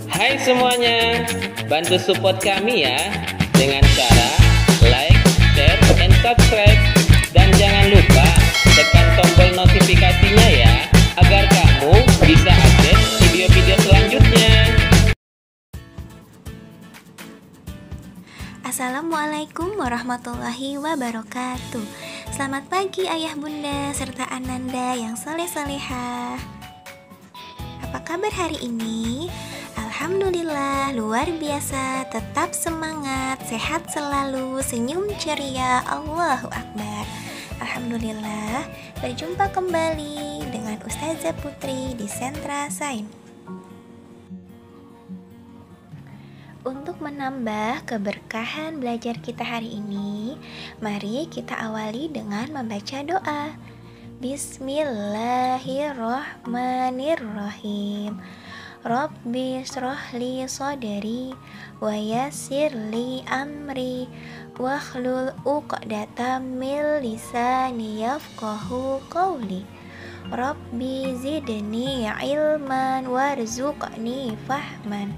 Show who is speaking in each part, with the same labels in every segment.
Speaker 1: Hai semuanya, bantu support kami ya dengan cara like, share, and subscribe. Dan jangan lupa tekan tombol notifikasinya ya, agar kamu bisa update video-video selanjutnya.
Speaker 2: Assalamualaikum warahmatullahi wabarakatuh. Selamat pagi ayah bunda serta ananda yang soleh-solehah. Apa kabar hari ini? Alhamdulillah luar biasa, tetap semangat, sehat selalu, senyum ceria, Allahu Akbar. Alhamdulillah berjumpa kembali dengan Ustazah Putri di Sentra Sains. Untuk menambah keberkahan belajar kita hari ini, mari kita awali dengan membaca doa. Bismillahirrahmanirrahim. Rabbi shrahli sadri wa yassirli amri wahlul 'uqdatam min lisani yafqahu qawli. Rabbi zidni ilman warzuqni fahman.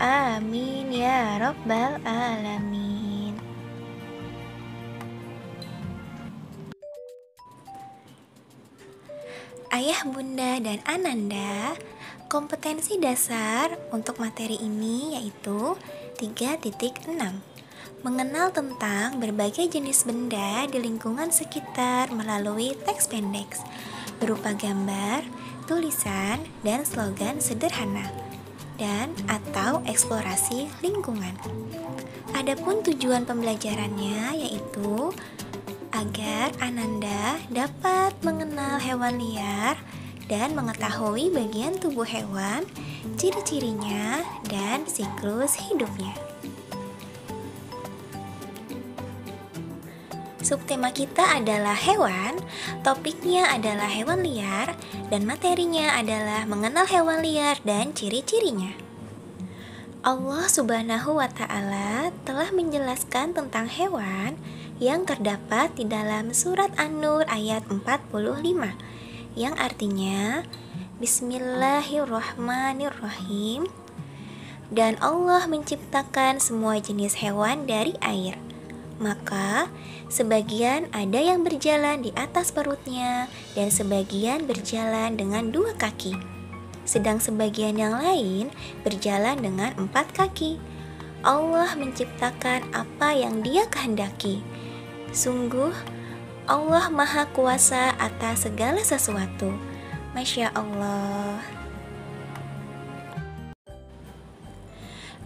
Speaker 2: Amin ya rabbal alamin. Ayah, bunda, dan ananda, kompetensi dasar untuk materi ini yaitu 3.6. Mengenal tentang berbagai jenis benda di lingkungan sekitar melalui teks pendek berupa gambar, tulisan, dan slogan sederhana, dan atau eksplorasi lingkungan. Adapun tujuan pembelajarannya yaitu agar Ananda dapat mengenal hewan liar dan mengetahui bagian tubuh hewan, ciri-cirinya, dan siklus hidupnya. Subtema kita adalah hewan, topiknya adalah hewan liar, dan materinya adalah mengenal hewan liar dan ciri-cirinya. Allah Subhanahu wa Ta'ala telah menjelaskan tentang hewan yang terdapat di dalam surat An-Nur ayat 45, yang artinya Bismillahirrahmanirrahim. Dan Allah menciptakan semua jenis hewan dari air. Maka sebagian ada yang berjalan di atas perutnya dan sebagian berjalan dengan 2 kaki. Sedang sebagian yang lain berjalan dengan 4 kaki. Allah menciptakan apa yang Dia kehendaki. Sungguh Allah Maha Kuasa atas segala sesuatu. Masya Allah.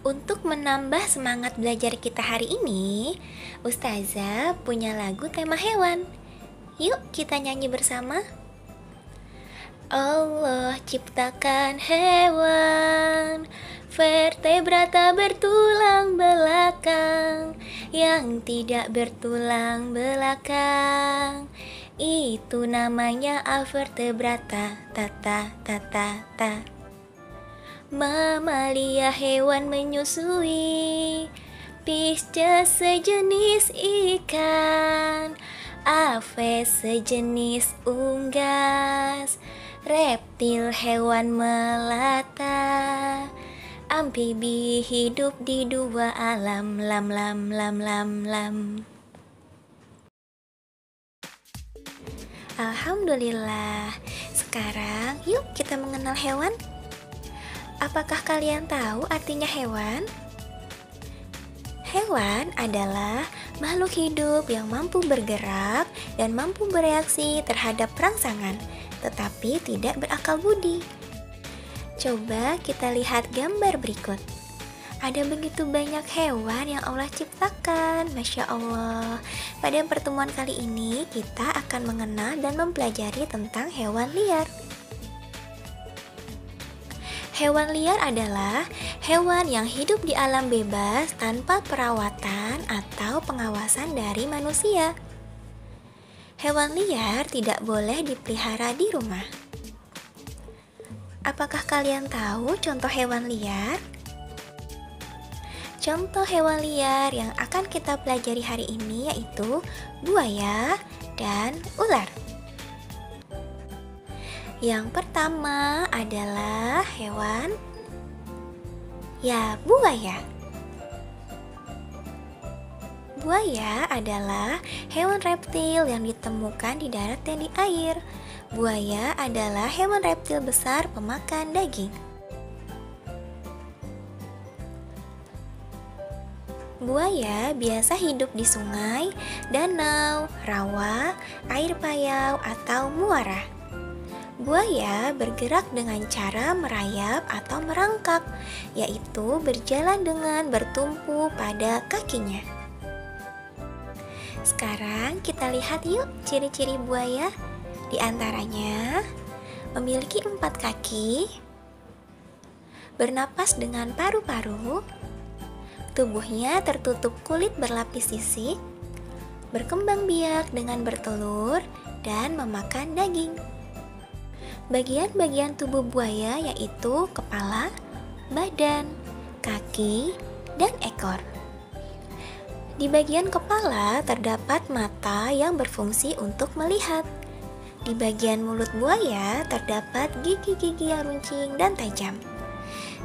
Speaker 2: Untuk menambah semangat belajar kita hari ini, Ustazah punya lagu tema hewan. Yuk kita nyanyi bersama. Allah ciptakan hewan, vertebrata bertulang belakang, yang tidak bertulang belakang, itu namanya avertebrata. Mamalia hewan menyusui, pisces sejenis ikan, aves sejenis unggas, reptil hewan melata, amfibi hidup di 2 alam, lam. Alhamdulillah. Sekarang yuk kita mengenal hewan. Apakah kalian tahu artinya hewan? Hewan adalah makhluk hidup yang mampu bergerak dan mampu bereaksi terhadap rangsangan, tetapi tidak berakal budi. Coba kita lihat gambar berikut. Ada begitu banyak hewan yang Allah ciptakan, Masya Allah. Pada pertemuan kali ini kita akan mengenal dan mempelajari tentang hewan liar. Hewan liar adalah hewan yang hidup di alam bebas tanpa perawatan atau pengawasan dari manusia. Hewan liar tidak boleh dipelihara di rumah. Apakah kalian tahu contoh hewan liar? Contoh hewan liar yang akan kita pelajari hari ini yaitu buaya dan ular. Yang pertama adalah hewan Ya, buaya. Buaya adalah hewan reptil yang ditemukan di darat dan di air. Buaya adalah hewan reptil besar pemakan daging. Buaya biasa hidup di sungai, danau, rawa, air payau, atau muara. Buaya bergerak dengan cara merayap atau merangkak, yaitu berjalan dengan bertumpu pada kakinya. Sekarang kita lihat yuk ciri-ciri buaya. Di antaranya memiliki 4 kaki, bernapas dengan paru-paru, tubuhnya tertutup kulit berlapis sisik, berkembang biak dengan bertelur, dan memakan daging. Bagian-bagian tubuh buaya yaitu kepala, badan, kaki, dan ekor. Di bagian kepala terdapat mata yang berfungsi untuk melihat. Di bagian mulut buaya terdapat gigi-gigi yang runcing dan tajam.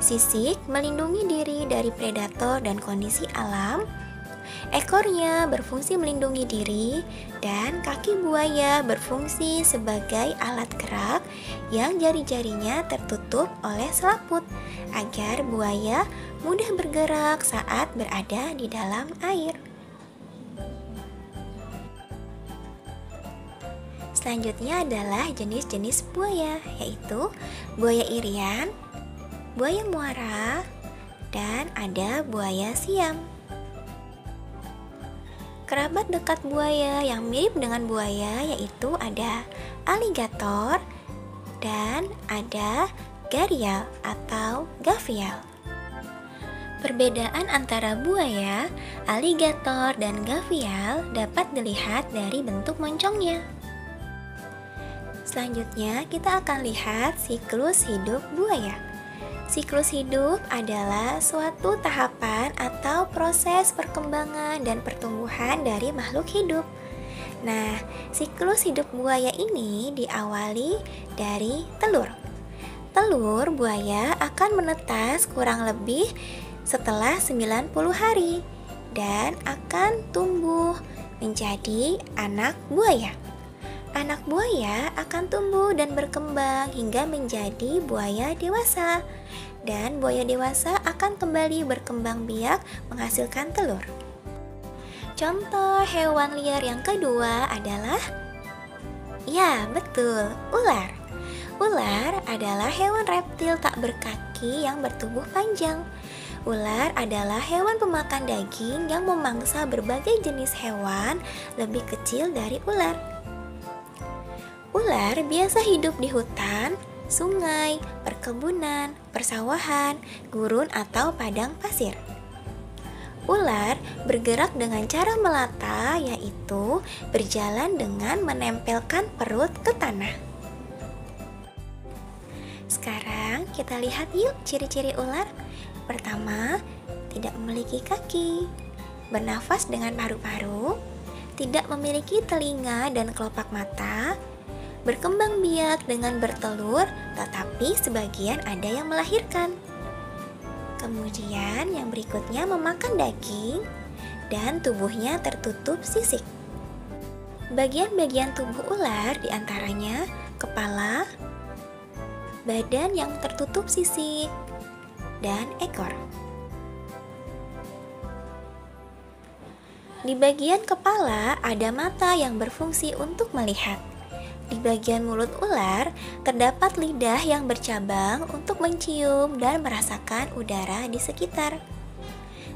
Speaker 2: Sisik melindungi diri dari predator dan kondisi alam. Ekornya berfungsi melindungi diri, dan kaki buaya berfungsi sebagai alat gerak yang jari-jarinya tertutup oleh selaput agar buaya mudah bergerak saat berada di dalam air. Selanjutnya adalah jenis-jenis buaya, yaitu buaya irian, buaya muara, dan ada buaya siam. Kerabat dekat buaya yang mirip dengan buaya yaitu ada aligator dan ada gharial atau gavial. Perbedaan antara buaya, aligator, dan gavial dapat dilihat dari bentuk moncongnya. Selanjutnya kita akan lihat siklus hidup buaya. Siklus hidup adalah suatu tahapan atau proses perkembangan dan pertumbuhan dari makhluk hidup. Nah, siklus hidup buaya ini diawali dari telur. Telur buaya akan menetas kurang lebih setelah 90 hari dan akan tumbuh menjadi anak buaya. Anak buaya akan tumbuh dan berkembang hingga menjadi buaya dewasa. Dan buaya dewasa akan kembali berkembang biak menghasilkan telur. Contoh hewan liar yang kedua adalah, ya betul, ular. Ular adalah hewan reptil tak berkaki yang bertubuh panjang. Ular adalah hewan pemakan daging yang memangsa berbagai jenis hewan lebih kecil dari ular. Ular biasa hidup di hutan, sungai, perkebunan, persawahan, gurun, atau padang pasir. Ular bergerak dengan cara melata, yaitu berjalan dengan menempelkan perut ke tanah. Sekarang kita lihat yuk ciri-ciri ular. Pertama, tidak memiliki kaki, bernafas dengan paru-paru, tidak memiliki telinga dan kelopak mata, berkembang biak dengan bertelur, tetapi sebagian ada yang melahirkan. Kemudian yang berikutnya memakan daging dan tubuhnya tertutup sisik. Bagian-bagian tubuh ular diantaranya kepala, badan yang tertutup sisik, dan ekor. Di bagian kepala ada mata yang berfungsi untuk melihat. Di bagian mulut ular terdapat lidah yang bercabang untuk mencium dan merasakan udara di sekitar.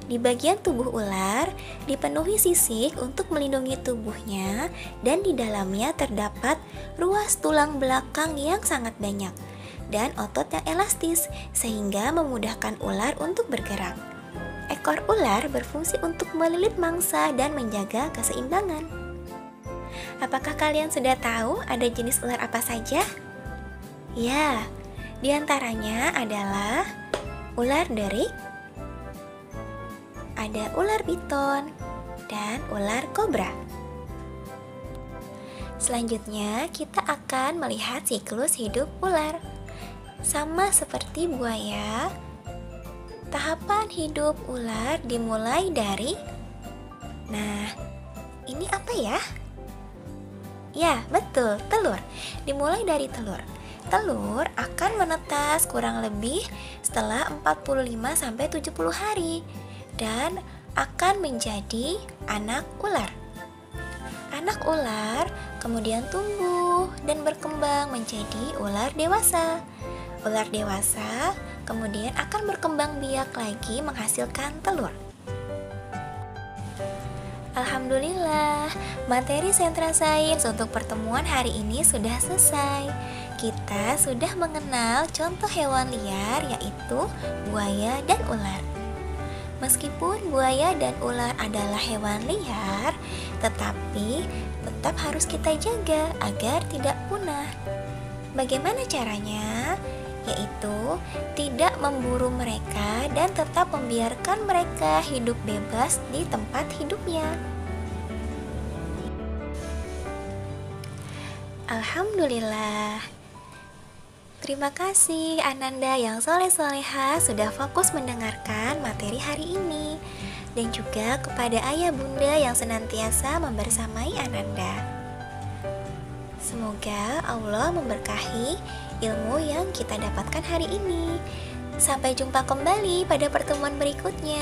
Speaker 2: Di bagian tubuh ular dipenuhi sisik untuk melindungi tubuhnya, dan di dalamnya terdapat ruas tulang belakang yang sangat banyak dan otot yang elastis sehingga memudahkan ular untuk bergerak. Ekor ular berfungsi untuk melilit mangsa dan menjaga keseimbangan. Apakah kalian sudah tahu ada jenis ular apa saja? Ya, diantaranya adalah ular derik, ada ular piton, dan ular kobra. Selanjutnya, kita akan melihat siklus hidup ular. Sama seperti buaya, Tahapan hidup ular dimulai dari... Nah, ini apa ya? Ya, betul, telur. Dimulai dari telur. Telur akan menetas kurang lebih setelah 45-70 hari dan akan menjadi anak ular. Anak ular kemudian tumbuh dan berkembang menjadi ular dewasa. Ular dewasa kemudian akan berkembang biak lagi menghasilkan telur. Alhamdulillah, materi sentra sains untuk pertemuan hari ini sudah selesai. Kita sudah mengenal contoh hewan liar yaitu buaya dan ular. Meskipun buaya dan ular adalah hewan liar, tetapi tetap harus kita jaga agar tidak punah. Bagaimana caranya? Yaitu tidak memburu mereka dan tetap membiarkan mereka hidup bebas di tempat hidupnya. Alhamdulillah. Terima kasih Ananda yang soleh-soleha sudah fokus mendengarkan materi hari ini, dan juga kepada ayah bunda yang senantiasa membersamai Ananda. Semoga Allah memberkahi ilmu yang kita dapatkan hari ini. Sampai jumpa kembali pada pertemuan berikutnya.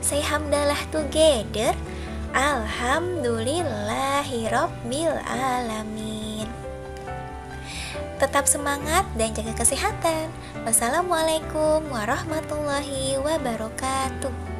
Speaker 2: Say hamdalah together. Alhamdulillahirabbil alamin. Tetap semangat dan jaga kesehatan. Wassalamualaikum warahmatullahi wabarakatuh.